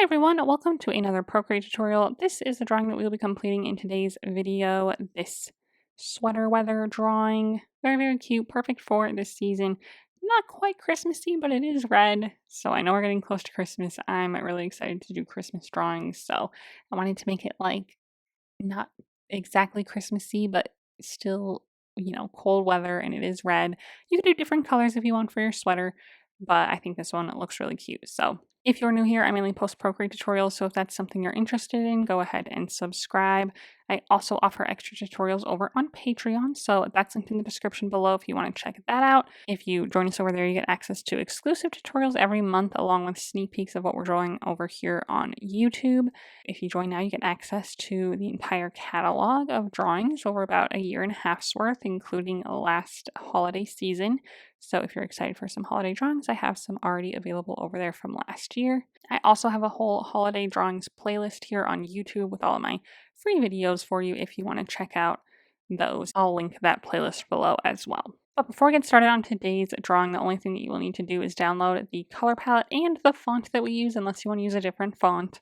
everyone, welcome to another Procreate tutorial. This is the drawing that we will be completing in today's video. This sweater weather drawing. Very, very cute. Perfect for this season. Not quite Christmassy, but it is red. So I know we're getting close to Christmas. I'm really excited to do Christmas drawings. So I wanted to make it like not exactly Christmassy, but still, cold weather, and it is red. You can do different colors if you want for your sweater, but I think this one looks really cute. So if you're new here, I mainly post Procreate tutorials, so if that's something you're interested in, go ahead and subscribe. I also offer extra tutorials over on Patreon, so that's linked in the description below if you want to check that out. If you join us over there, you get access to exclusive tutorials every month, along with sneak peeks of what we're drawing over here on YouTube. If you join now, you get access to the entire catalog of drawings over about a year and a half's worth, including last holiday season. So if you're excited for some holiday drawings, I have some already available over there from last year. I also have a whole holiday drawings playlist here on YouTube with all of my free videos for you if you want to check out those. I'll link that playlist below as well. But before we get started on today's drawing, the only thing that you will need to do is download the color palette and the font that we use, unless you want to use a different font.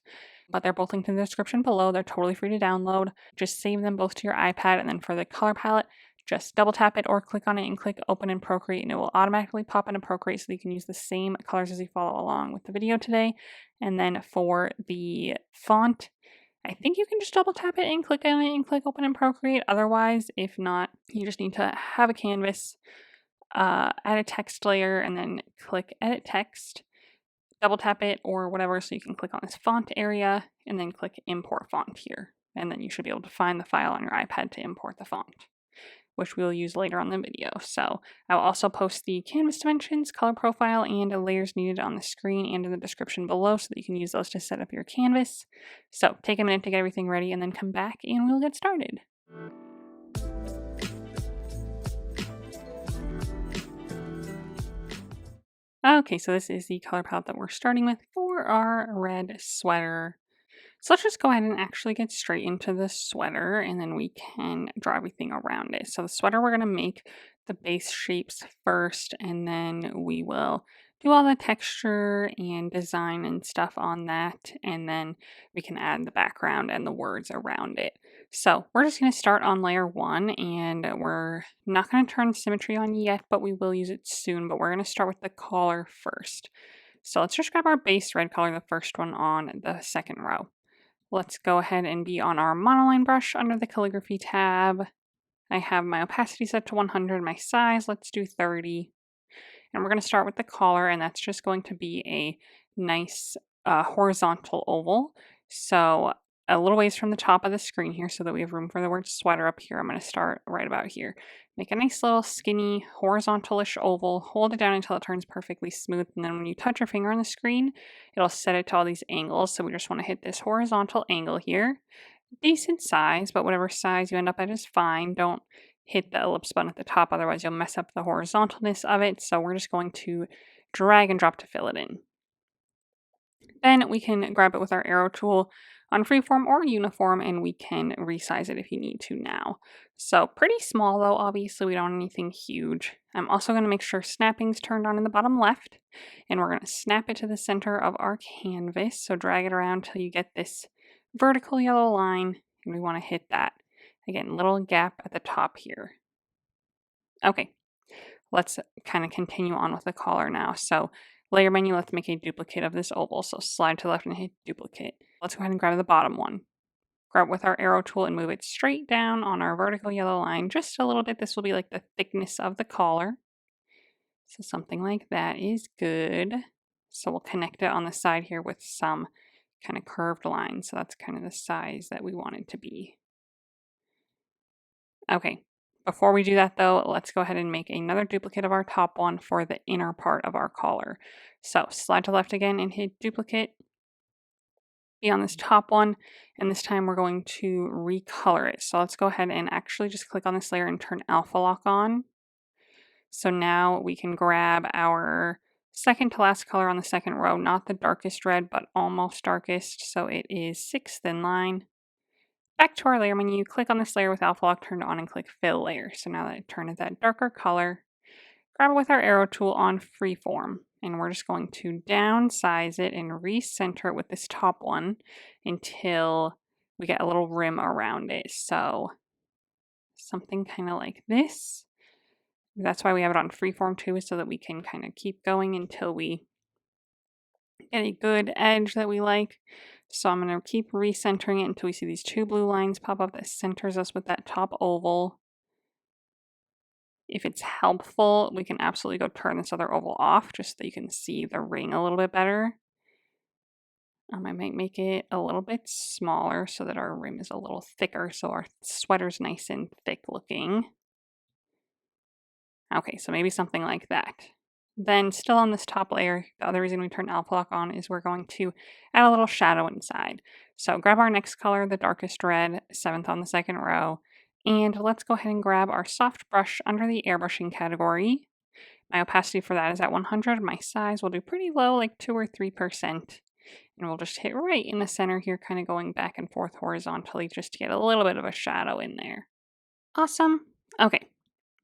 But they're both linked in the description below. They're totally free to download. Just save them both to your iPad, and then for the color palette, just double tap it or click on it and click open in Procreate, and it will automatically pop into Procreate so that you can use the same colors as you follow along with the video today. And then for the font, I think you can just double tap it and click on it and click open in Procreate. Otherwise, if not, you just need to have a canvas, add a text layer, and then click edit text, double tap it or whatever so you can click on this font area, and then click import font here. And then you should be able to find the file on your iPad to import the font, which we'll use later on the video. So I will also post the canvas dimensions, color profile, and layers needed on the screen and in the description below so that you can use those to set up your canvas. So take a minute to get everything ready and then come back and we'll get started. Okay, so this is the color palette that we're starting with for our red sweater. So let's just go ahead and actually get straight into the sweater, and then we can draw everything around it. So the sweater, we're going to make the base shapes first, and then we will do all the texture and design and stuff on that, and then we can add the background and the words around it. So we're just going to start on layer 1, and we're not going to turn Symmetry on yet, but we will use it soon. But we're going to start with the color first. So let's just grab our base red color, the first one on the second row. Let's go ahead and be on our monoline brush under the calligraphy tab. I have my opacity set to 100, my size, let's do 30. And we're going to start with the collar, and that's just going to be a nice horizontal oval. So a little ways from the top of the screen here so that we have room for the word sweater up here. I'm going to start right about here. Make a nice little skinny horizontalish oval, hold it down until it turns perfectly smooth, and then when you touch your finger on the screen, it'll set it to all these angles. So we just want to hit this horizontal angle here. Decent size, but whatever size you end up at is fine. Don't hit the ellipse button at the top, otherwise you'll mess up the horizontalness of it. So we're just going to drag and drop to fill it in. Then we can grab it with our arrow tool on freeform or uniform, and we can resize it if you need to now. So pretty small though, obviously we don't want anything huge. I'm also going to make sure snapping's turned on in the bottom left, and we're going to snap it to the center of our canvas. So drag it around till you get this vertical yellow line, and we want to hit that. Again, little gap at the top here. Okay, let's kind of continue on with the collar now. So layer menu, let's make a duplicate of this oval. So slide to the left and hit duplicate. Let's go ahead and grab the bottom one. Grab with our arrow tool and move it straight down on our vertical yellow line just a little bit. This will be like the thickness of the collar. So something like that is good. So we'll connect it on the side here with some kind of curved lines. So that's kind of the size that we want it to be. Okay. Before we do that though, let's go ahead and make another duplicate of our top one for the inner part of our collar. So slide to left again and hit duplicate. Be on this top one, and this time we're going to recolor it. So let's go ahead and actually just click on this layer and turn alpha lock on. So now we can grab our second to last color on the second row, not the darkest red, but almost darkest. So it is 6 thin line. Back to our layer menu, click on this layer with alpha lock turned on and click fill layer. So now that I turned it that darker color, grab it with our arrow tool on freeform. and we're just going to downsize it and recenter it with this top one until we get a little rim around it. So something kind of like this. That's why we have it on freeform too, so that we can kind of keep going until we get a good edge that we like. So I'm going to keep recentering it until we see these 2 blue lines pop up that centers us with that top oval. If it's helpful, we can absolutely go turn this other oval off just so that you can see the ring a little bit better. I might make it a little bit smaller so that our rim is a little thicker, so our sweater's nice and thick looking. Okay, so maybe something like that. Then still on this top layer, the other reason we turn alpha lock on is we're going to add a little shadow inside. So grab our next color, the darkest red, 7th on the 2nd row, and let's go ahead and grab our soft brush under the airbrushing category. My opacity for that is at 100. My size will do pretty low, like 2 or 3%. And we'll just hit right in the center here, kind of going back and forth horizontally just to get a little bit of a shadow in there. Awesome. Okay,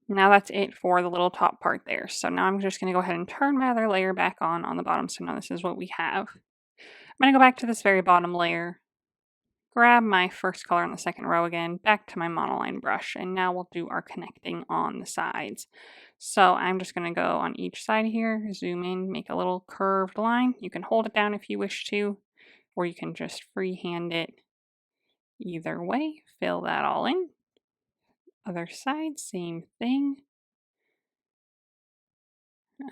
now that's it for the little top part there. So now I'm just going to go ahead and turn my other layer back on the bottom. So now this is what we have. I'm going to go back to this very bottom layer, grab my first color on the 2nd row again, back to my monoline brush, and now we'll do our connecting on the sides. So I'm just going to go on each side here, zoom in, make a little curved line. You can hold it down if you wish to, or you can just freehand it. Either way, fill that all in. Other side, same thing.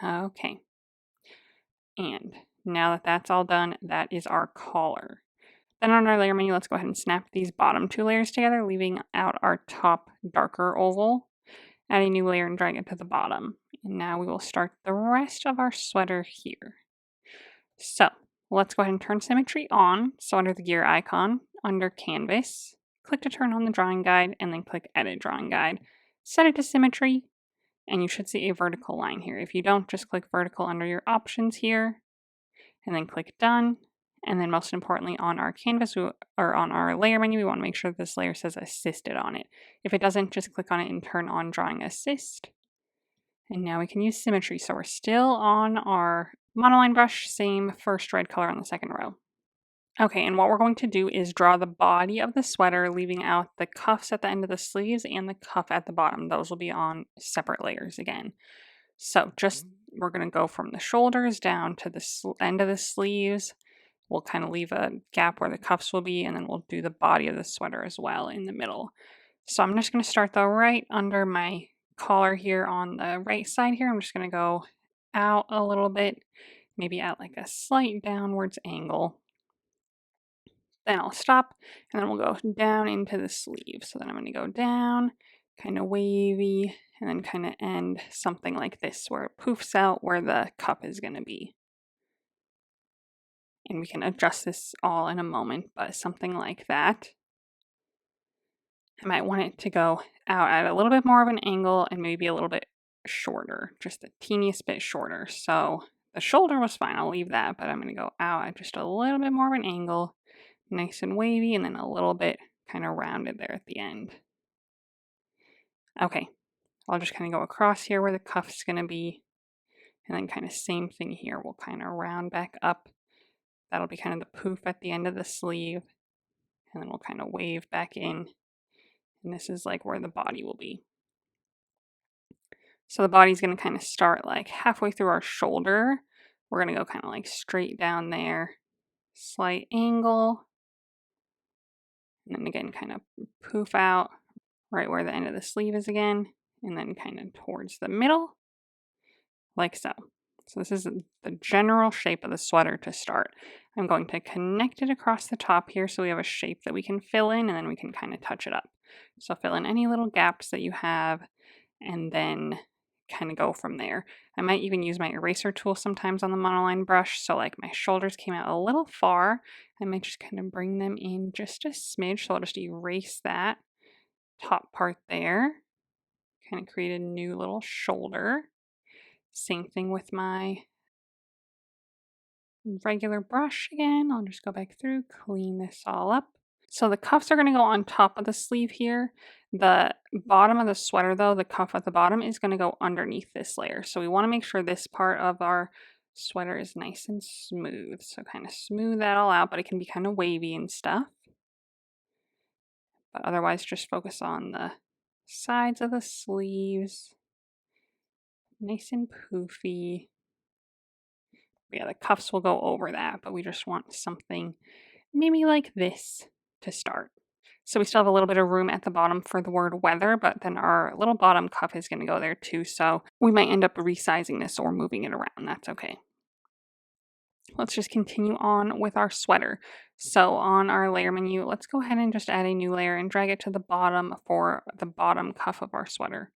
Okay. And now that that's all done, that is our collar. Then on our layer menu, let's go ahead and snap these bottom 2 layers together, leaving out our top darker oval. Add a new layer and drag it to the bottom. And now we will start the rest of our sweater here. So let's go ahead and turn Symmetry on. So under the gear icon, under Canvas, click to turn on the drawing guide, and then click Edit Drawing Guide. Set it to Symmetry, and you should see a vertical line here. If you don't, just click vertical under your options here, and then click Done. And then most importantly, on our canvas or on our layer menu, we want to make sure this layer says Assisted on it. If it doesn't, just click on it and turn on Drawing Assist. And now we can use Symmetry. So we're still on our monoline brush, same first red color on the 2nd row. Okay, and what we're going to do is draw the body of the sweater, leaving out the cuffs at the end of the sleeves and the cuff at the bottom. Those will be on separate layers again. So we're going to go from the shoulders down to the end of the sleeves. We'll kind of leave a gap where the cuffs will be, and then we'll do the body of the sweater as well in the middle. So I'm just going to start though right under my collar here on the right side here. I'm just going to go out a little bit, maybe at like a slight downwards angle. Then I'll stop, and then we'll go down into the sleeve. So then I'm going to go down, kind of wavy, and then kind of end something like this where it poofs out where the cup is going to be. And we can adjust this all in a moment, but something like that. I might want it to go out at a little bit more of an angle and maybe a little bit shorter, just the teeniest bit shorter. So the shoulder was fine, I'll leave that, but I'm going to go out at just a little bit more of an angle, nice and wavy, and then a little bit kind of rounded there at the end. Okay, I'll just kind of go across here where the cuff's going to be, and then kind of same thing here. We'll kind of round back up. That'll be kind of the poof at the end of the sleeve, and then we'll kind of wave back in, and this is like where the body will be. So the body's going to kind of start like halfway through our shoulder. We're going to go kind of like straight down there, slight angle, and then again kind of poof out right where the end of the sleeve is again, and then kind of towards the middle, like so. So this is the general shape of the sweater to start. I'm going to connect it across the top here so we have a shape that we can fill in, and then we can kind of touch it up. So fill in any little gaps that you have, and then kind of go from there. I might even use my eraser tool sometimes on the monoline brush. So like my shoulders came out a little far, I might just kind of bring them in just a smidge. So I'll just erase that top part there, kind of create a new little shoulder. Same thing with my regular brush again. I'll just go back through, clean this all up. So the cuffs are going to go on top of the sleeve here. The bottom of the sweater though, the cuff at the bottom is going to go underneath this layer. So we want to make sure this part of our sweater is nice and smooth. So kind of smooth that all out, but it can be kind of wavy and stuff. But otherwise, just focus on the sides of the sleeves. Nice and poofy. Yeah, the cuffs will go over that, but we just want something maybe like this to start. So we still have a little bit of room at the bottom for the word weather, but then our little bottom cuff is going to go there too. So we might end up resizing this or moving it around. That's okay. Let's just continue on with our sweater. So on our layer menu, let's go ahead and just add a new layer and drag it to the bottom for the bottom cuff of our sweater.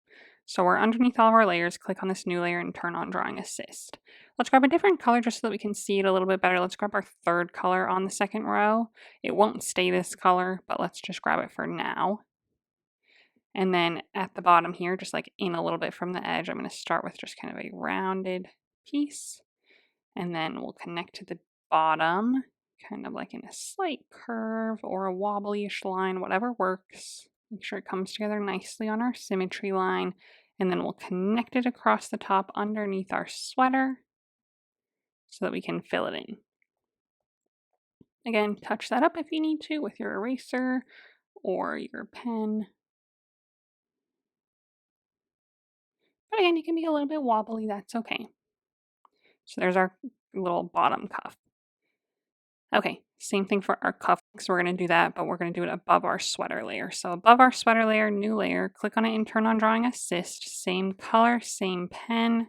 So we're underneath all of our layers, click on this new layer and turn on Drawing Assist. Let's grab a different color just so that we can see it a little bit better. Let's grab our third color on the second row. It won't stay this color, but let's just grab it for now. And then at the bottom here, just like in a little bit from the edge, I'm going to start with just kind of a rounded piece. And then we'll connect to the bottom, kind of like in a slight curve or a wobbly-ish line, whatever works. Make sure it comes together nicely on our symmetry line. And then we'll connect it across the top underneath our sweater so that we can fill it in. Again, touch that up if you need to with your eraser or your pen. But again, you can be a little bit wobbly, that's okay. So there's our little bottom cuff. Okay, same thing for our cuff. So we're going to do that, but we're going to do it above our sweater layer. So above our sweater layer, new layer, click on it and turn on Drawing Assist. Same color, same pen,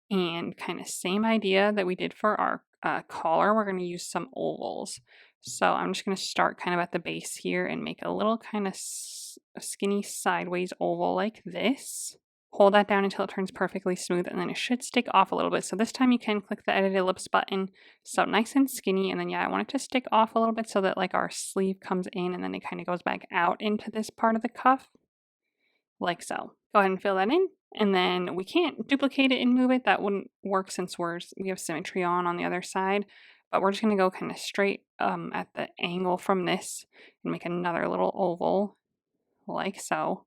and kind of same idea that we did for our collar. We're going to use some ovals. So I'm just going to start kind of at the base here and make a little kind of skinny sideways oval like this. Hold that down until it turns perfectly smooth, and then it should stick off a little bit. So this time you can click the Edit Ellipse button. So nice and skinny, and then yeah, I want it to stick off a little bit so that like our sleeve comes in and then it kind of goes back out into this part of the cuff, like so. Go ahead and fill that in, and then we can't duplicate it and move it. That wouldn't work since we have symmetry on the other side. But we're just going to go kind of straight at the angle from this and make another little oval, like so.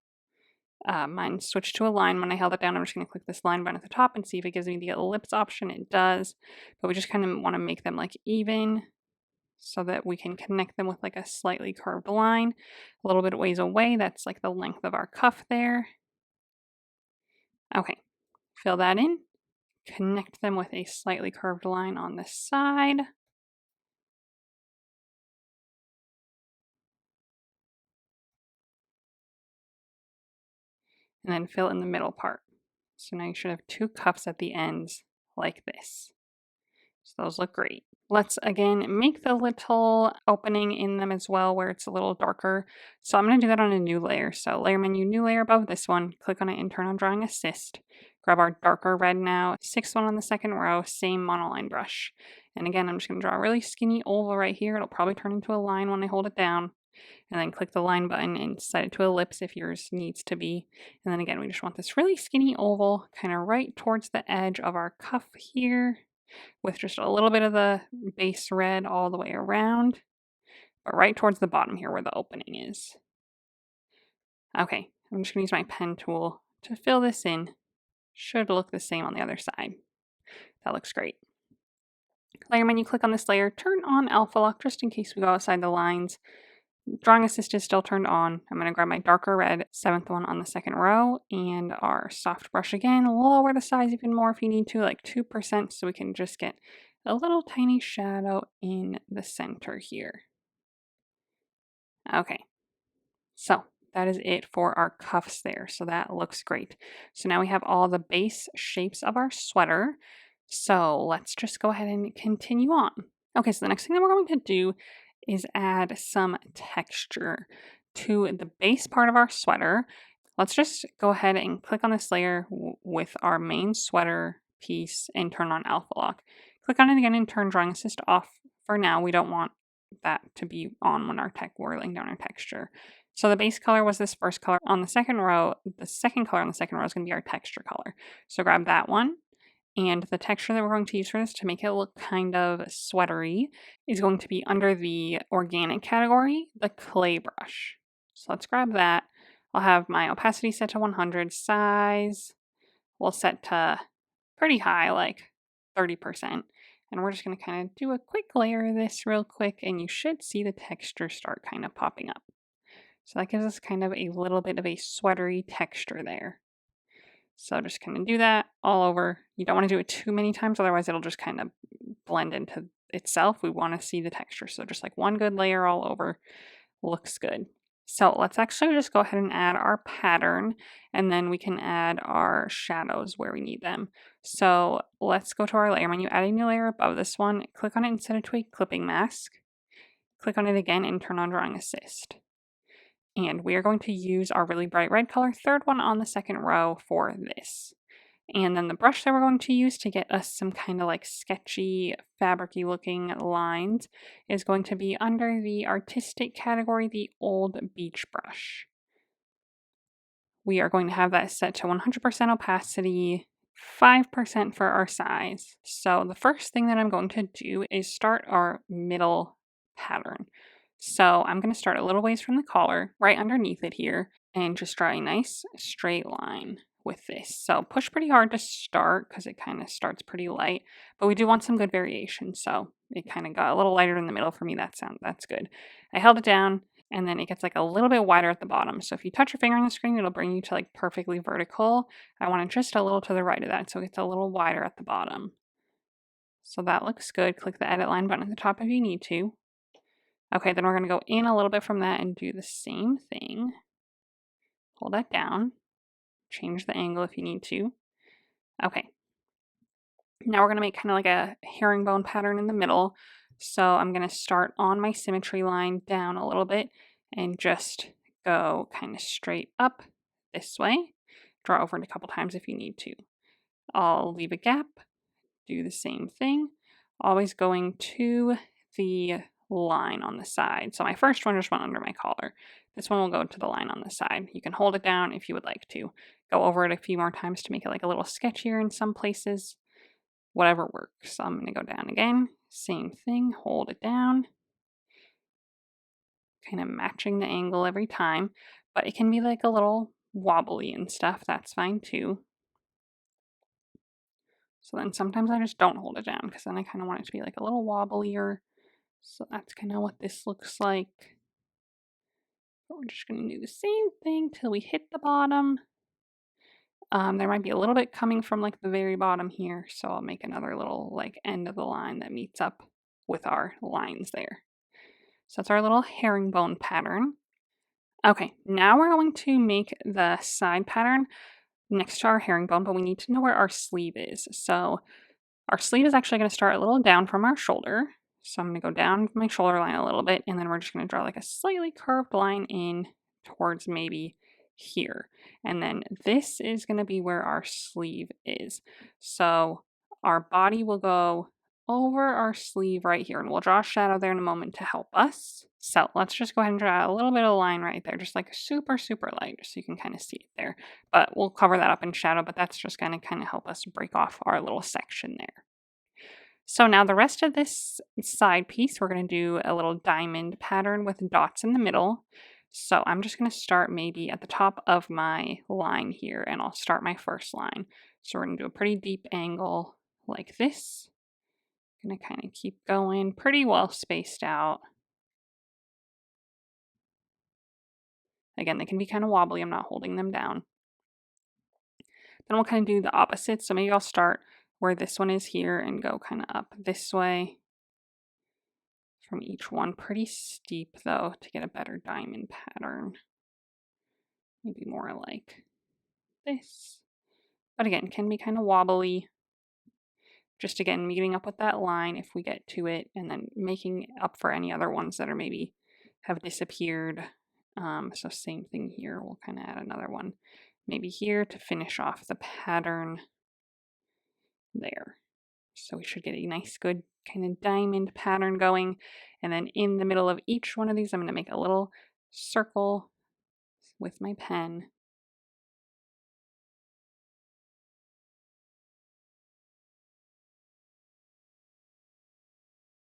Mine switched to a line when I held it down. I'm just going to click this line button at the top and see if it gives me the ellipse option. It does, but we just kind of want to make them like even so that we can connect them with like a slightly curved line a little bit ways away. That's like the length of our cuff there. Okay, fill that in, connect them with a slightly curved line on the side. And then fill in the middle part. So now you should have two cuffs at the ends like this. So those look great. Let's again make the little opening in them as well where it's a little darker. So I'm going to do that on a new layer. So layer menu, new layer above this one, click on it and turn on Drawing Assist. Grab our darker red now, sixth one on the second row, same monoline brush. And again, I'm just going to draw a really skinny oval right here. It'll probably turn into a line when I hold it down. And then click the line button and set it to ellipse if yours needs to be. And then again, we just want this really skinny oval kind of right towards the edge of our cuff here, with just a little bit of the base red all the way around, but right towards the bottom here where the opening is. Okay, I'm just going to use my pen tool to fill this in. Should look the same on the other side. That looks great. Layer menu, click on this layer, turn on Alpha Lock just in case we go outside the lines. Drawing Assist is still turned on. I'm going to grab my darker red, seventh one on the second row, and our soft brush again. Lower the size even more if you need to, like 2%, so we can just get a little tiny shadow in the center here. Okay, so that is it for our cuffs there. So that looks great. So now we have all the base shapes of our sweater. So let's just go ahead and continue on. Okay, so the next thing that we're going to do is add some texture to the base part of our sweater. Let's just go ahead and click on this layer with our main sweater piece and turn on Alpha Lock. Click on it again and turn Drawing Assist off for now. We don't want that to be on when we're laying down our texture. So the base color was this first color on the second row. The second color on the second row is going to be our texture color. So grab that one. And the texture that we're going to use for this to make it look kind of sweatery is going to be under the organic category, the clay brush. So let's grab that. I'll have my opacity set to 100, size we'll set to pretty high, like 30%. And we're just going to kind of do a quick layer of this real quick, and you should see the texture start kind of popping up. So that gives us kind of a little bit of a sweatery texture there. So just kind of do that all over. You don't want to do it too many times, otherwise it'll just kind of blend into itself. We want to see the texture. So just like one good layer all over looks good. So let's actually just go ahead and add our pattern, and then we can add our shadows where we need them. So let's go to our layer menu, add a new layer above this one, click on it and set it to a clipping mask. Click on it again and turn on Drawing Assist. And we are going to use our really bright red color, third one on the second row for this. And then the brush that we're going to use to get us some kind of like sketchy, fabric-y looking lines is going to be under the artistic category, the Old Beach brush. We are going to have that set to 100% opacity, 5% for our size. So the first thing that I'm going to do is start our middle pattern. So I'm going to start a little ways from the collar, right underneath it here, and just draw a nice straight line with this. So push pretty hard to start because it kind of starts pretty light, but we do want some good variation. So it kind of got a little lighter in the middle for me. That's good. I held it down, and then it gets like a little bit wider at the bottom. So if you touch your finger on the screen, it'll bring you to like perfectly vertical. I want it just a little to the right of that, so it gets a little wider at the bottom. So that looks good. Click the edit line button at the top if you need to. Okay, then we're going to go in a little bit from that and do the same thing. Hold that down. Change the angle if you need to. Okay. Now we're going to make kind of like a herringbone pattern in the middle. So I'm going to start on my symmetry line down a little bit and just go kind of straight up this way. Draw over it a couple times if you need to. I'll leave a gap. Do the same thing. Always going to the line on the side. So my first one just went under my collar. This one will go to the line on the side. You can hold it down if you would like to. Go over it a few more times to make it like a little sketchier in some places. Whatever works. So I'm going to go down again. Same thing. Hold it down. Kind of matching the angle every time. But it can be like a little wobbly and stuff. That's fine too. So then sometimes I just don't hold it down because then I kind of want it to be like a little wobblier. So that's kind of what this looks like. But we're just going to do the same thing till we hit the bottom. There might be a little bit coming from like the very bottom here, so I'll make another little like end of the line that meets up with our lines there. So that's our little herringbone pattern. Okay, now we're going to make the side pattern next to our herringbone, but we need to know where our sleeve is. So our sleeve is actually going to start a little down from our shoulder. So I'm going to go down my shoulder line a little bit, and then we're just going to draw like a slightly curved line in towards maybe here. And then this is going to be where our sleeve is. So our body will go over our sleeve right here, and we'll draw a shadow there in a moment to help us. So let's just go ahead and draw a little bit of line right there, just like super, super light, just so you can kind of see it there. But we'll cover that up in shadow, but that's just going to kind of help us break off our little section there. So now the rest of this side piece, we're going to do a little diamond pattern with dots in the middle. So I'm just going to start maybe at the top of my line here, and I'll start my first line. So we're going to do a pretty deep angle like this. Going to kind of keep going, pretty well spaced out. Again, they can be kind of wobbly. I'm not holding them down. Then we'll kind of do the opposite. So maybe I'll start where this one is here and go kind of up this way from each one. Pretty steep though to get a better diamond pattern. Maybe more like this. But again, can be kind of wobbly. Just again, meeting up with that line if we get to it, and then making up for any other ones that are maybe have disappeared. So same thing here. We'll kind of add another one maybe here to finish off the pattern there. So we should get a nice good kind of diamond pattern going. And then in the middle of each one of these, I'm going to make a little circle with my pen.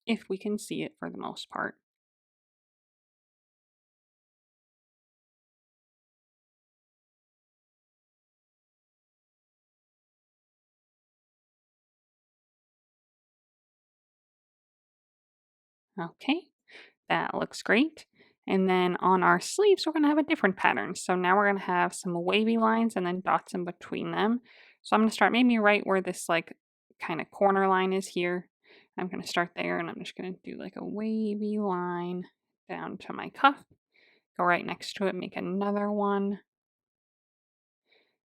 If we can see it for the most part. Okay, that looks great. And then on our sleeves, we're going to have a different pattern. So now we're going to have some wavy lines and then dots in between them. So I'm going to start maybe right where this like kind of corner line is here. I'm going to start there and I'm just going to do like a wavy line down to my cuff. Go right next to it, make another one.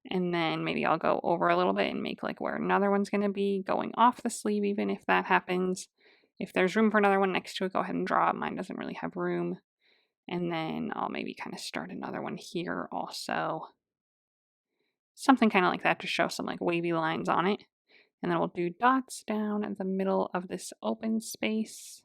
And then maybe I'll go over a little bit and make like where another one's going to be going off the sleeve, even if that happens. If there's room for another one next to it, go ahead and draw it. Mine doesn't really have room. And then I'll maybe kind of start another one here also. Something kind of like that to show some like wavy lines on it. And then we'll do dots down in the middle of this open space.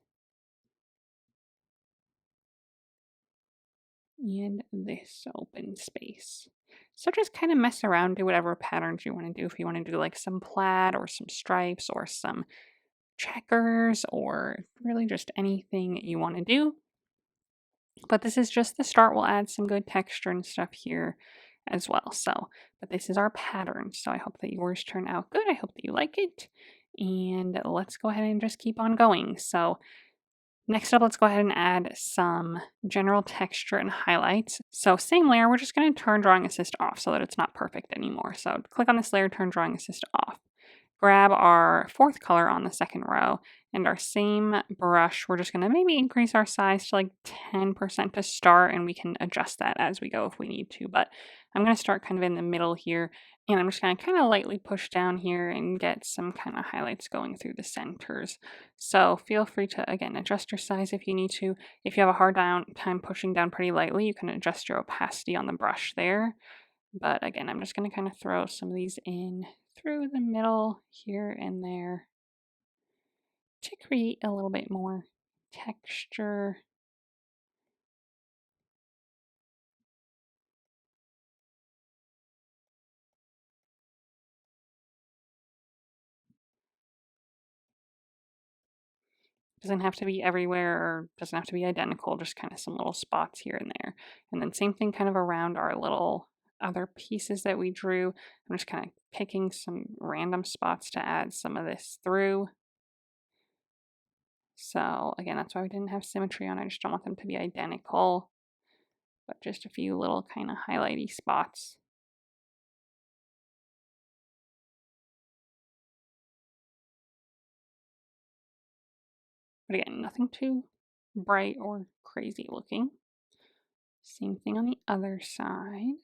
And this open space. So just kind of mess around, do whatever patterns you want to do. If you want to do like some plaid or some stripes or some checkers or really just anything you want to do. But this is just the start. We'll add some good texture and stuff here as well. So, but this is our pattern. So I hope that yours turn out good. I hope that you like it. And let's go ahead and just keep on going. So next up, let's go ahead and add some general texture and highlights. So same layer, we're just going to turn Drawing Assist off so that it's not perfect anymore. So click on this layer, turn Drawing Assist off. Grab our fourth color on the second row and our same brush, we're just going to maybe increase our size to like 10% to start, and we can adjust that as we go if we need to. But I'm going to start kind of in the middle here, and I'm just going to kind of lightly push down here and get some kind of highlights going through the centers. So feel free to, again, adjust your size if you need to. If you have a hard time pushing down pretty lightly, you can adjust your opacity on the brush there. But again, I'm just going to kind of throw some of these in through the middle here and there to create a little bit more texture. Doesn't have to be everywhere or doesn't have to be identical, just kind of some little spots here and there. And then same thing kind of around our little other pieces that we drew. I'm just kind of picking some random spots to add some of this through. So again, that's why we didn't have symmetry on. I just don't want them to be identical, but just a few little kind of highlighty spots. But again, nothing too bright or crazy looking. Same thing on the other side.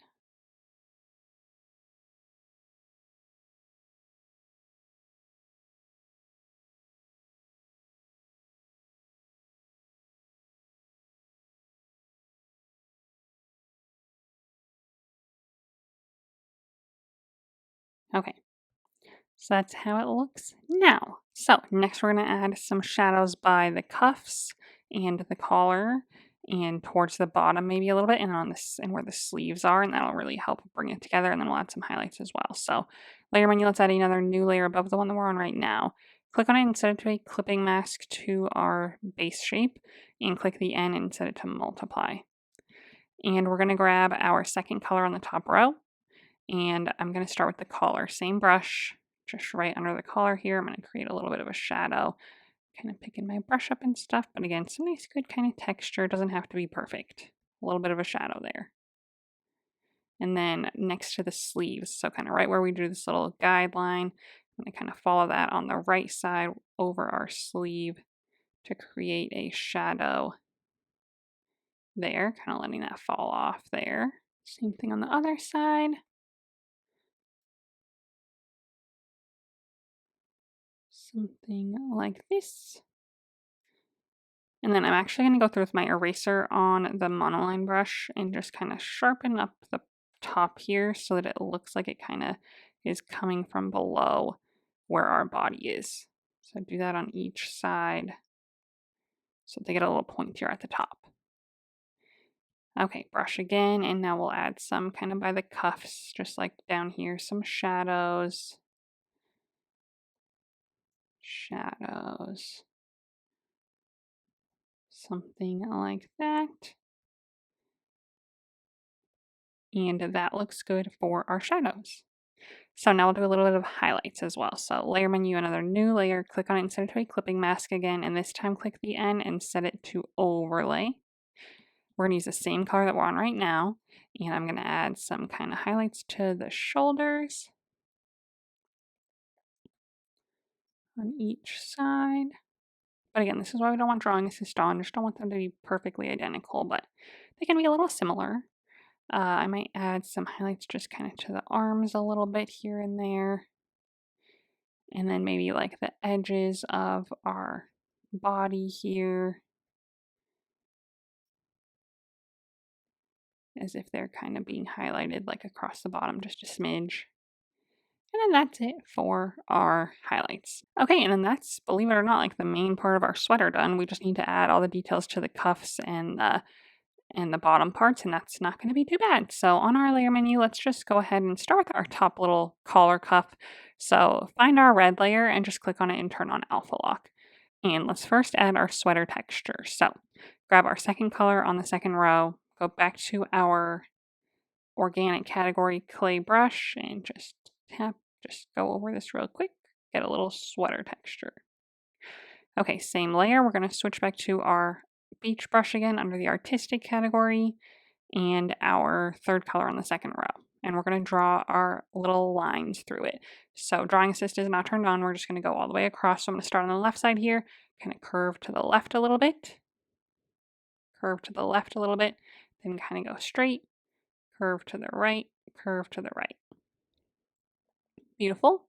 Okay, so that's how it looks now. So next we're going to add some shadows by the cuffs and the collar and towards the bottom maybe a little bit, and on this and where the sleeves are, and that'll really help bring it together. And then we'll add some highlights as well. So layer menu, let's add another new layer above the one that we're on right now. Click on it and set it to a clipping mask to our base shape, and click the N and set it to multiply. And we're going to grab our second color on the top row, and I'm going to start with the collar. Same brush, just right under the collar here. I'm going to create a little bit of a shadow, kind of picking my brush up and stuff. But again, some nice good kind of texture. It doesn't have to be perfect. A little bit of a shadow there. And then next to the sleeves, so kind of right where we drew this little guideline, I'm going to kind of follow that on the right side over our sleeve to create a shadow there, kind of letting that fall off there. Same thing on the other side. Something like this. And then I'm actually going to go through with my eraser on the monoline brush and just kind of sharpen up the top here so that it looks like it kind of is coming from below where our body is. So do that on each side so they get a little pointier at the top. Okay, brush again, and now we'll add some kind of by the cuffs, just like down here, some shadows. Shadows. Something like that. And that looks good for our shadows. So now we'll do a little bit of highlights as well. So layer menu, another new layer, click on it and set it to a clipping mask again, and this time click the N and set it to overlay. We're going to use the same color that we're on right now, and I'm going to add some kind of highlights to the shoulders on each side. But again, this is why we don't want drawing assist on. Just don't want them to be perfectly identical, but they can be a little similar. I might add some highlights just kind of to the arms a little bit here and there. And then maybe like the edges of our body here, as if they're kind of being highlighted like across the bottom, just a smidge. And then that's it for our highlights. Okay, and then that's, believe it or not, like the main part of our sweater done. We just need to add all the details to the cuffs and the bottom parts, and that's not going to be too bad. So on our layer menu, let's just go ahead and start with our top little collar cuff. So find our red layer and just click on it and turn on alpha lock. And let's first add our sweater texture. So grab our second color on the second row, go back to our organic category clay brush and just go over this real quick, get a little sweater texture. Okay, same layer. We're going to switch back to our beach brush again under the artistic category and our third color on the second row. And we're going to draw our little lines through it. So drawing assist is not turned on. We're just going to go all the way across. So I'm going to start on the left side here, kind of curve to the left a little bit, curve to the left a little bit, then kind of go straight, curve to the right, curve to the right. Beautiful.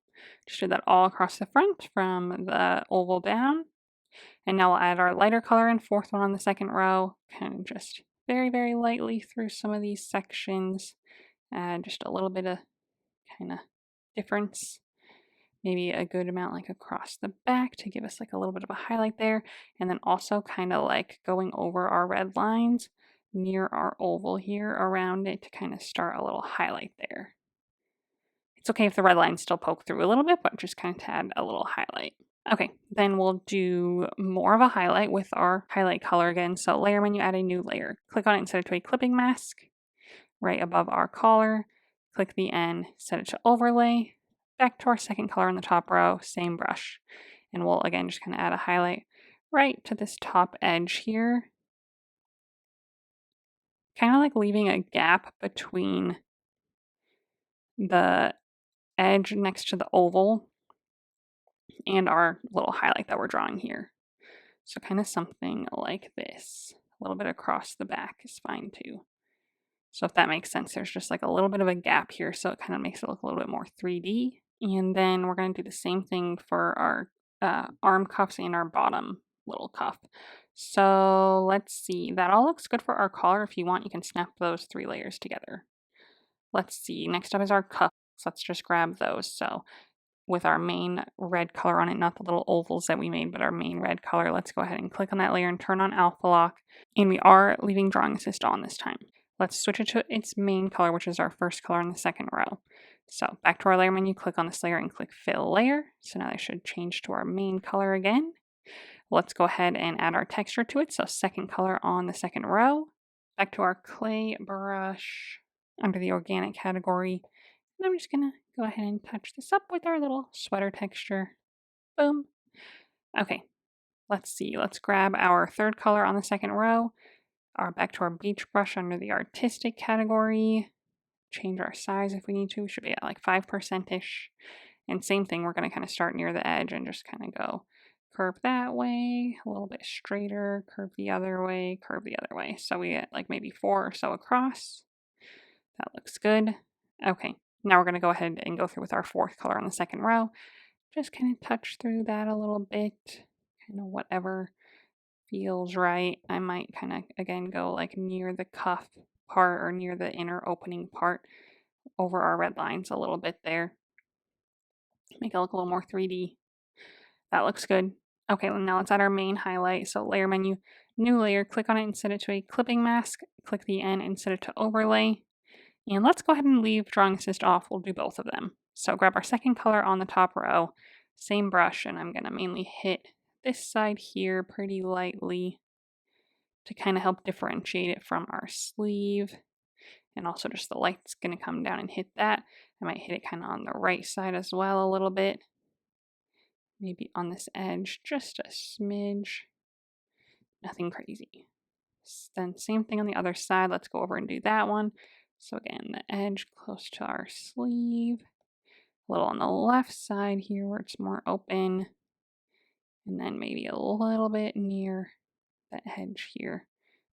Just did that all across the front from the oval down. And now we'll add our lighter color and fourth one on the second row, kind of just very, very lightly through some of these sections. Add just a little bit of kind of difference. Maybe a good amount like across the back to give us like a little bit of a highlight there. And then also kind of like going over our red lines near our oval here around it to kind of start a little highlight there. It's okay if the red lines still poke through a little bit, but just kind of to add a little highlight. Okay, then we'll do more of a highlight with our highlight color again. So layer menu, add a new layer. Click on it and set it to a clipping mask right above our collar. Click the N, set it to overlay. Back to our second color in the top row, same brush. And we'll again just kind of add a highlight right to this top edge here. Kind of like leaving a gap between the edge next to the oval and our little highlight that we're drawing here. So kind of something like this. A little bit across the back is fine too. So if that makes sense, there's just like a little bit of a gap here, so it kind of makes it look a little bit more 3D. And then we're going to do the same thing for our arm cuffs and our bottom little cuff. So let's see, that all looks good for our collar. If you want, you can snap those 3 layers together. Let's see, next up is our cuffs. Let's just grab those. So with our main red color on it, not the little ovals that we made, but our main red color, let's go ahead and click on that layer and turn on alpha lock. And we are leaving drawing assist on this time. Let's switch it to its main color, which is our first color in the second row. So back to our layer menu, click on this layer and click fill layer. So now they should change to our main color again. Let's go ahead and add our texture to it. So second color on the second row. Back to our clay brush under the organic category. And I'm just going to go ahead and touch this up with our little sweater texture. Boom. Okay, let's see. Let's grab our third color on the second row. Back to our beach brush under the artistic category. Change our size if we need to. We should be at like 5%-ish. And same thing, we're going to kind of start near the edge and just kind of go curve that way, a little bit straighter, curve the other way, curve the other way. So we get like maybe 4 or so across. That looks good. Okay, now we're going to go ahead and go through with our fourth color on the second row. Just kind of touch through that a little bit, kind of whatever feels right. I might kind of, again, go like near the cuff part or near the inner opening part over our red lines a little bit there. Make it look a little more 3D. That looks good. Okay, well, now let's add our main highlight. So layer menu, new layer, click on it and set it to a clipping mask. Click the N and set it to overlay. And let's go ahead and leave drawing assist off. We'll do both of them. So grab our second color on the top row, same brush, and I'm going to mainly hit this side here pretty lightly to kind of help differentiate it from our sleeve. And also just the light's going to come down and hit that. I might hit it kind of on the right side as well a little bit. Maybe on this edge, just a smidge. Nothing crazy. Then same thing on the other side. Let's go over and do that one. So again, the edge close to our sleeve. A little on the left side here where it's more open. And then maybe a little bit near the edge here.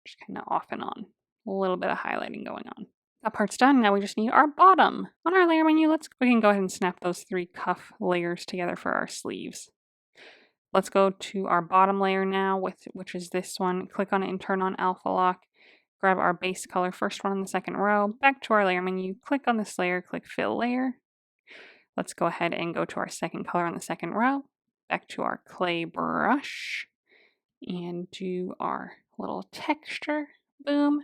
Just kind of off and on. A little bit of highlighting going on. That part's done. Now we just need our bottom. On our layer menu, we can go ahead and snap those 3 cuff layers together for our sleeves. Let's go to our bottom layer now, which is this one. Click on it and turn on alpha lock. Grab our base color, first one in the second row. Back to our layer menu, click on this layer, click fill layer. Let's go ahead and go to our second color on the second row. Back to our clay brush and do our little texture. Boom.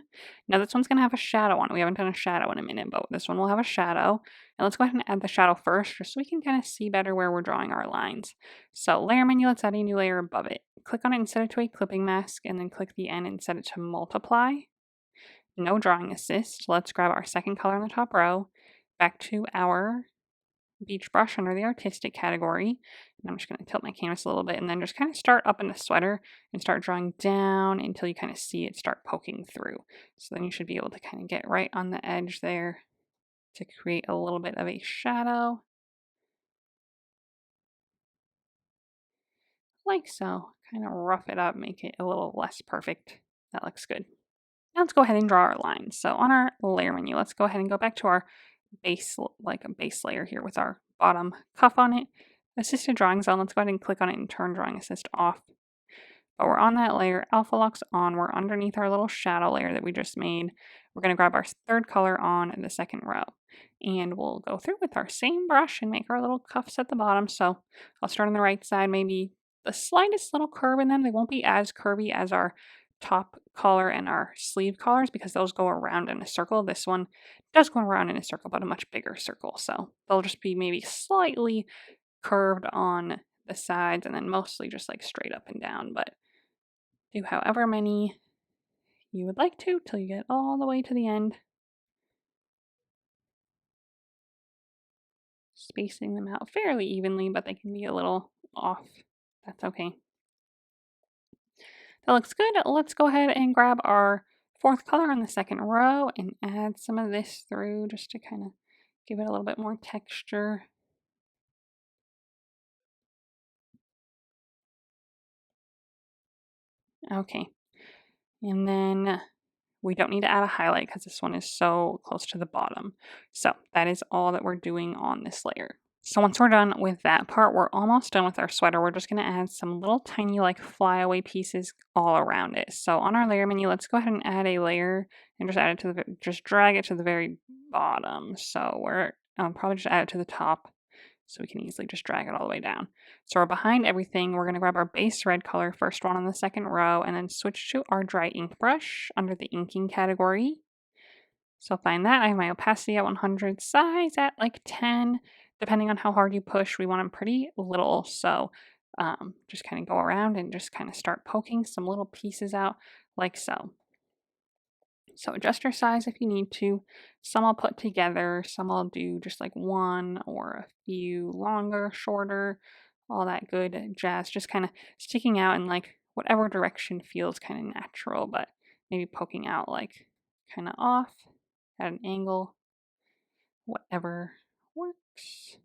Now this one's going to have a shadow on it. We haven't done a shadow in a minute, but this one will have a shadow. And let's go ahead and add the shadow first, just so we can kind of see better where we're drawing our lines. So layer menu, let's add a new layer above it. Click on it and set it to a clipping mask, and then click the N and set it to multiply. No drawing assist. Let's grab our second color in the top row. Back to our beach brush under the artistic category. And I'm just going to tilt my canvas a little bit and then just kind of start up in the sweater and start drawing down until you kind of see it start poking through. So then you should be able to kind of get right on the edge there to create a little bit of a shadow. Like so. Kind of rough it up, make it a little less perfect. That looks good. Now let's go ahead and draw our lines. So on our layer menu, let's go ahead and go back to our base, like a base layer here with our bottom cuff on it. Assisted drawing zone, let's go ahead and click on it and turn drawing assist off. But we're on that layer, alpha lock's on, we're underneath our little shadow layer that we just made. We're going to grab our third color on the second row. And we'll go through with our same brush and make our little cuffs at the bottom. So I'll start on the right side, maybe the slightest little curve in them. They won't be as curvy as our top collar and our sleeve collars because those go around in a circle. This one does go around in a circle, but a much bigger circle. So they'll just be maybe slightly curved on the sides and then mostly just like straight up and down, but do however many you would like to till you get all the way to the end. Spacing them out fairly evenly, but they can be a little off. That's okay. That looks good. Let's go ahead and grab our fourth color on the second row and add some of this through just to kind of give it a little bit more texture. Okay. And then we don't need to add a highlight because this one is so close to the bottom. So that is all that we're doing on this layer. So once we're done with that part, we're almost done with our sweater. We're just going to add some little tiny like flyaway pieces all around it. So on our layer menu, let's go ahead and add a layer and just add it to just drag it to the very bottom. So we're probably just add it to the top so we can easily just drag it all the way down. So we're behind everything. We're going to grab our base red color, first one on the second row, and then switch to our dry ink brush under the inking category. So find that. I have my opacity at 100, size at like 10. Depending on how hard you push, we want them pretty little. So just kind of go around and just kind of start poking some little pieces out like so. So adjust your size if you need to. Some I'll put together, some I'll do just like one or a few longer, shorter, all that good jazz. Just kind of sticking out in like whatever direction feels kind of natural, but maybe poking out like kind of off at an angle, whatever works.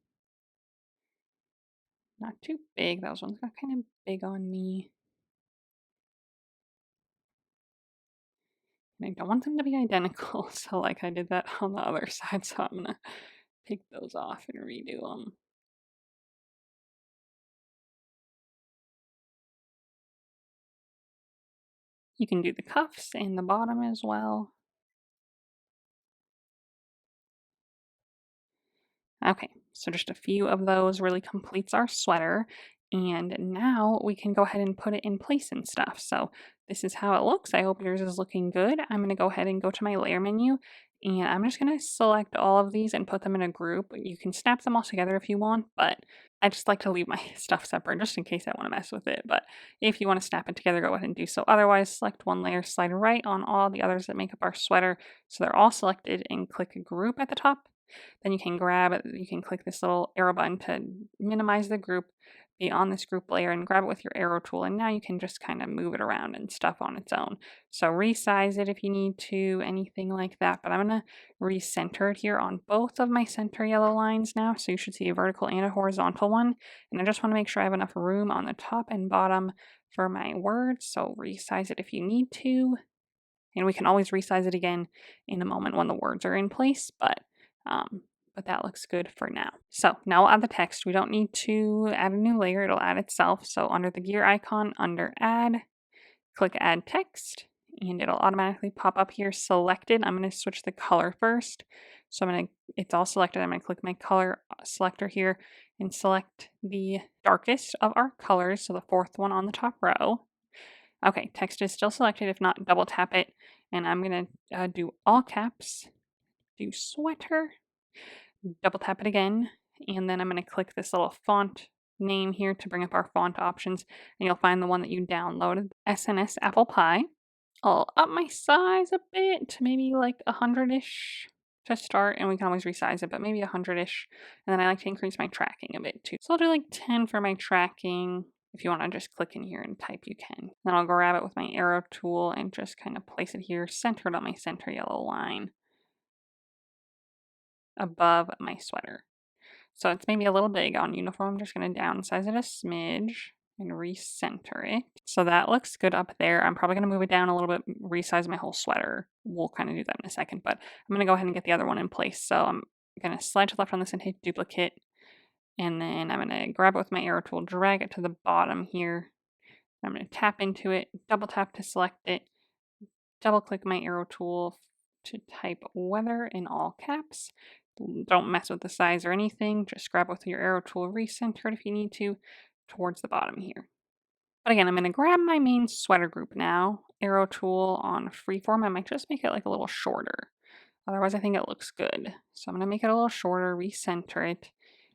Not too big. Those ones got kind of big on me. And I don't want them to be identical, so like I did that on the other side, so I'm gonna take those off and redo them. You can do the cuffs and the bottom as well. Okay, so just a few of those really completes our sweater. And now we can go ahead and put it in place and stuff. So this is how it looks. I hope yours is looking good. I'm going to go ahead and go to my layer menu. And I'm just going to select all of these and put them in a group. You can snap them all together if you want, but I just like to leave my stuff separate just in case I want to mess with it. But if you want to snap it together, go ahead and do so. Otherwise, select one layer, slide right on all the others that make up our sweater. So they're all selected and click group at the top. Then you can you can click this little arrow button to minimize the group, be on this group layer, and grab it with your arrow tool. And now you can just kind of move it around and stuff on its own. So resize it if you need to, anything like that. But I'm going to recenter it here on both of my center yellow lines now. So you should see a vertical and a horizontal one. And I just want to make sure I have enough room on the top and bottom for my words. So resize it if you need to. And we can always resize it again in a moment when the words are in place, but that looks good for now. So now we'll add the text. We don't need to add a new layer. It'll add itself. So under the gear icon, under add, click add text, and it'll automatically pop up here selected. I'm going to switch the color first. So it's all selected. I'm going to click my color selector here and select the darkest of our colors. So the fourth one on the top row. Okay, text is still selected. If not, double tap it. And I'm going to do all caps, do sweater, double tap it again. And then I'm going to click this little font name here to bring up our font options. And you'll find the one that you downloaded, SNS Apple Pie. I'll up my size a bit to maybe like 100-ish to start. And we can always resize it, but maybe 100-ish. And then I like to increase my tracking a bit too. So I'll do like 10 for my tracking. If you want to just click in here and type, you can. Then I'll grab it with my arrow tool and just kind of place it here centered on my center yellow line above my sweater. So it's maybe a little big on uniform. I'm just going to downsize it a smidge and recenter it. So that looks good up there. I'm probably going to move it down a little bit, resize my whole sweater. We'll kind of do that in a second, but I'm going to go ahead and get the other one in place. So I'm going to slide to the left on this and hit duplicate. And then I'm going to grab it with my arrow tool, drag it to the bottom here. I'm going to tap into it, double tap to select it, double click my arrow tool to type weather in all caps. Don't mess with the size or anything. Just grab it with your arrow tool, recenter it if you need to, towards the bottom here. But again, I'm going to grab my main sweater group now. Arrow tool on freeform. I might just make it like a little shorter. Otherwise, I think it looks good. So I'm going to make it a little shorter, recenter it.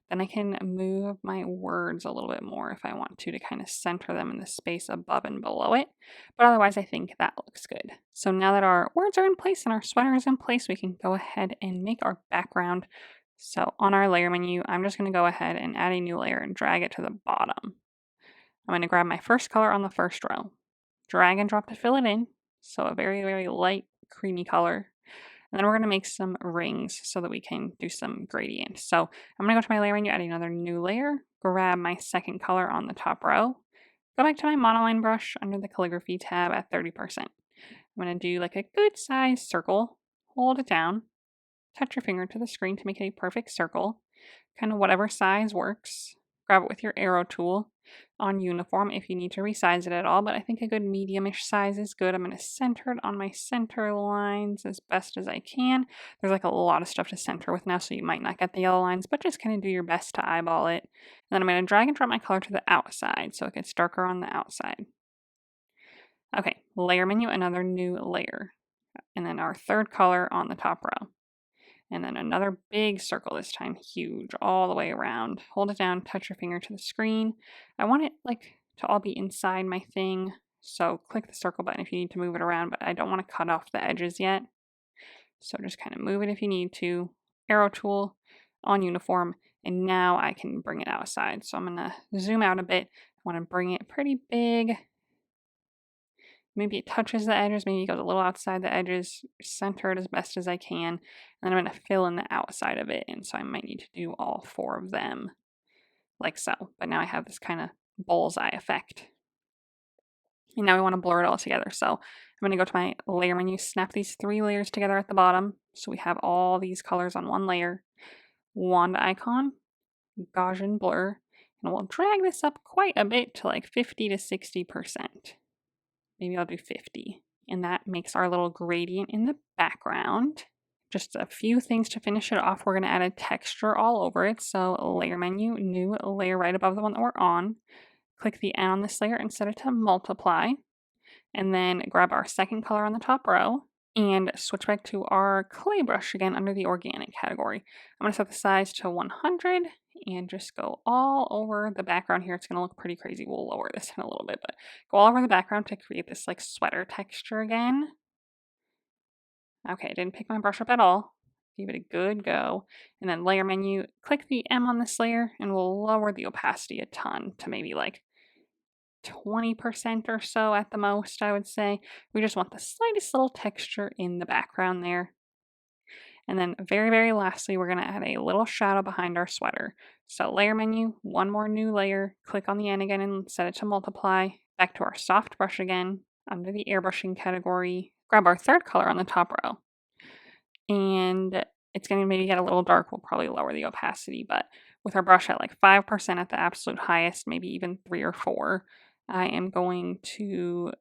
Then I can move my words a little bit more if I want to kind of center them in the space above and below it. But otherwise, I think that looks good. So now that our words are in place and our sweater is in place, we can go ahead and make our background. So on our layer menu, I'm just going to go ahead and add a new layer and drag it to the bottom. I'm going to grab my first color on the first row, drag and drop to fill it in. So a very, very light, creamy color. And then we're going to make some rings so that we can do some gradient. So I'm going to go to my layer menu, add another new layer, grab my second color on the top row, go back to my monoline brush under the calligraphy tab at 30%. I'm going to do like a good size circle, hold it down, touch your finger to the screen to make it a perfect circle, kind of whatever size works. Grab it with your arrow tool on uniform if you need to resize it at all, but I think a good medium-ish size is good. I'm going to center it on my center lines as best as I can. There's like a lot of stuff to center with now, so you might not get the yellow lines, but just kind of do your best to eyeball it. And then I'm going to drag and drop my color to the outside so it gets darker on the outside. Okay, layer menu, another new layer. And then our third color on the top row. And then another big circle this time, huge, all the way around. Hold it down, touch your finger to the screen. I want it like to all be inside my thing. So click the circle button if you need to move it around, but I don't want to cut off the edges yet. So just kind of move it if you need to. Arrow tool on uniform. And now I can bring it outside. So I'm going to zoom out a bit. I want to bring it pretty big. Maybe it touches the edges, maybe it goes a little outside the edges, center it as best as I can, and then I'm going to fill in the outside of it, and so I might need to do all four of them, like so. But now I have this kind of bullseye effect. And now I want to blur it all together, so I'm going to go to my layer menu, snap these three layers together at the bottom, so we have all these colors on one layer, wand icon, Gaussian blur, and we'll drag this up quite a bit to like 50 to 60%. Maybe I'll do 50. And that makes our little gradient in the background. Just a few things to finish it off. We're going to add a texture all over it. So layer menu, new layer right above the one that we're on. Click the N on this layer and set it to multiply. And then grab our second color on the top row and switch back to our clay brush again under the organic category. I'm going to set the size to 100 and just go all over the background here. It's going to look pretty crazy. We'll lower this in a little bit, but go all over the background to create this like sweater texture again. Okay, I didn't pick my brush up at all. give it a good go, and then layer menu, click the M on this layer, and we'll lower the opacity a ton to maybe like 20% or so at the most, I would say. We just want the slightest little texture in the background there. And then very, very lastly, we're going to add a little shadow behind our sweater. So layer menu, one more new layer, click on the N again and set it to multiply. Back to our soft brush again, under the airbrushing category, grab our third color on the top row. And it's going to maybe get a little dark. We'll probably lower the opacity, but with our brush at like 5% at the absolute highest, maybe even 3 or 4, I am going to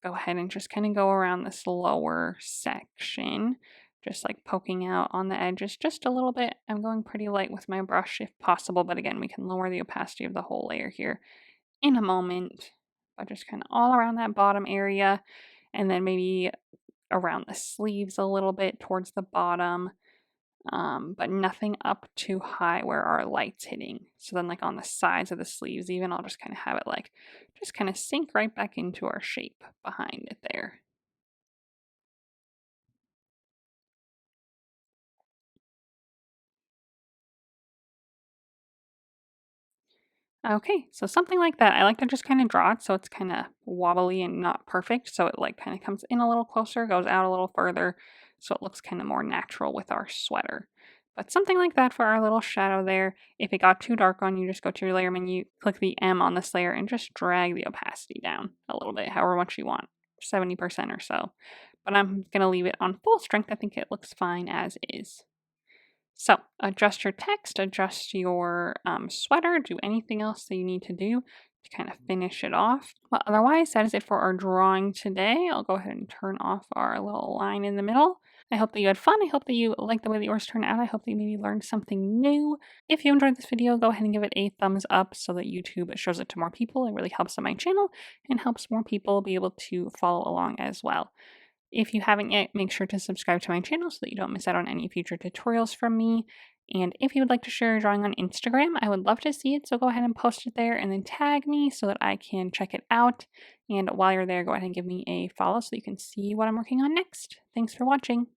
go ahead and just kind of go around this lower section, just like poking out on the edges just a little bit. I'm going pretty light with my brush if possible, but again, we can lower the opacity of the whole layer here in a moment, but just kind of all around that bottom area, and then maybe around the sleeves a little bit towards the bottom, but nothing up too high where our light's hitting. So then like on the sides of the sleeves even, I'll just kind of have it like, just kind of sink right back into our shape behind it there. Okay, so something like that. I like to just kind of draw it so it's kind of wobbly and not perfect. So it like kind of comes in a little closer, goes out a little further, so it looks kind of more natural with our sweater. But something like that for our little shadow there. If it got too dark on you, just go to your layer menu, click the M on this layer, and just drag the opacity down a little bit, however much you want, 70% or so. But I'm going to leave it on full strength. I think it looks fine as is. So adjust your text, adjust your sweater, do anything else that you need to do to kind of finish it off. But otherwise, that is it for our drawing today. I'll go ahead and turn off our little line in the middle. I hope that you had fun. I hope that you liked the way that yours turned out. I hope that you maybe learned something new. If you enjoyed this video, go ahead and give it a thumbs up so that YouTube shows it to more people. It really helps on my channel and helps more people be able to follow along as well. If you haven't yet, make sure to subscribe to my channel so that you don't miss out on any future tutorials from me. And if you would like to share your drawing on Instagram, I would love to see it. So go ahead and post it there and then tag me so that I can check it out. And while you're there, go ahead and give me a follow so you can see what I'm working on next. Thanks for watching.